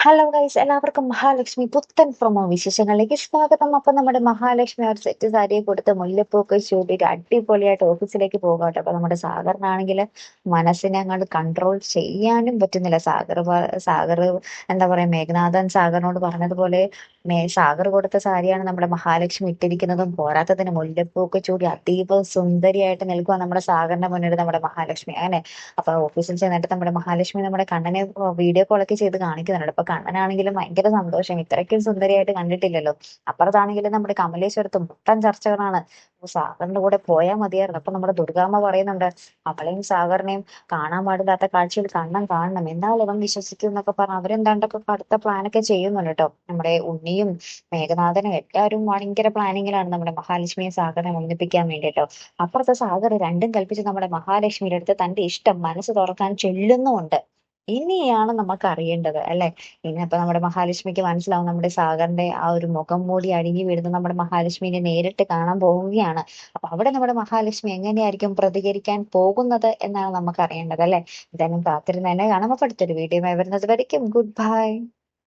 Hello guys, എല്ലാവർക്കും മഹാലക്ഷ്മി പുത്തൻ promo വിശേഷങ്ങളിലേക്ക് സ്വാഗതം. അപ്പൊ നമ്മുടെ മഹാലക്ഷ്മി ഒരു സെറ്റ് സാരിയെ കൊടുത്ത് മുല്ലപ്പൂക്കെ ചൂട്ടിട്ട് അടിപൊളിയായിട്ട് ഓഫീസിലേക്ക് പോകാട്ടെ. അപ്പൊ നമ്മുടെ സാഗറിനാണെങ്കിൽ മനസ്സിനെ അങ്ങോട്ട് കൺട്രോൾ ചെയ്യാനും പറ്റുന്നില്ല. സാഗർ എന്താ പറയാ, മേഘനാഥൻ സാഗറിനോട് പറഞ്ഞതുപോലെ സാഗർ കൊടുത്ത സാരിയാണ് നമ്മുടെ മഹാലക്ഷ്മി ഇട്ടിരിക്കുന്നതും. പോരാത്തതിന് മുല്ലപ്പൂക്കെ ചൂടി അതീവ സുന്ദരിയായിട്ട് നിൽക്കുക നമ്മുടെ സാഗറിന്റെ മുന്നിൽ നമ്മുടെ മഹാലക്ഷ്മി. അങ്ങനെ അപ്പൊ ഓഫീസിൽ ചെന്നിട്ട് നമ്മുടെ മഹാലക്ഷ്മി നമ്മുടെ കണ്ണനെ വീഡിയോ കോളൊക്കെ ചെയ്ത് കാണിക്കുന്നുണ്ട്. അപ്പൊ കണ്ണനാണെങ്കിലും ഭയങ്കര സന്തോഷം, ഇത്രയ്ക്കും സുന്ദരിയായിട്ട് കണ്ടിട്ടില്ലല്ലോ. അപ്പുറത്താണെങ്കിലും നമ്മുടെ കമലേശ്വരത്ത് മൊത്തം ചർച്ചകളാണ്. സാഗറിന്റെ കൂടെ പോയാൽ മതിയായിരുന്നു. അപ്പൊ നമ്മുടെ ദുർഗാമ്മ പറയുന്നുണ്ട്, അവളെയും സാഗറിനെയും കാണാൻ പാടില്ലാത്ത കാഴ്ചയിൽ കണ്ണൻ കാണണം, എന്നാൽ ഇവൻ വിശ്വസിക്കും എന്നൊക്കെ പറഞ്ഞ് അവരെന്താണ്ടൊക്കെ അടുത്ത പ്ലാനൊക്കെ ചെയ്യുന്നുണ്ട് കേട്ടോ. നമ്മുടെ ഉണ്ണിയും മേഘനാഥനും എല്ലാവരും ഭയങ്കര പ്ലാനിങ്ങിലാണ് നമ്മുടെ മഹാലക്ഷ്മിയെ സാഗറിനെ ഒന്നിപ്പിക്കാൻ വേണ്ടിട്ടോ. അപ്പുറത്തെ സാഗർ രണ്ടും കൽപ്പിച്ച് നമ്മുടെ മഹാലക്ഷ്മിയുടെ അടുത്ത് തന്റെ ഇഷ്ടം മനസ്സ് തുറക്കാൻ ചെല്ലുന്നുമുണ്ട്. ഇനിയാണ് നമുക്ക് അറിയേണ്ടത് അല്ലെ. ഇനി അപ്പൊ നമ്മുടെ മഹാലക്ഷ്മിക്ക് മനസ്സിലാവും നമ്മുടെ സാഗറിന്റെ ആ ഒരു മുഖം മൂടി അടിഞ്ഞു വീഴുന്ന നമ്മുടെ മഹാലക്ഷ്മിനെ നേരിട്ട് കാണാൻ പോവുകയാണ്. അപ്പൊ അവിടെ നമ്മുടെ മഹാലക്ഷ്മി എങ്ങനെയായിരിക്കും പ്രതികരിക്കാൻ പോകുന്നത് എന്നാണ് നമുക്ക് അറിയേണ്ടത് അല്ലെ. എന്തായാലും കാത്തിരുന്ന് തന്നെ കാണാൻ. അപ്പൊ അടുത്തൊരു വീഡിയോ വരുന്നത് വരയ്ക്കും ഗുഡ് ബൈ.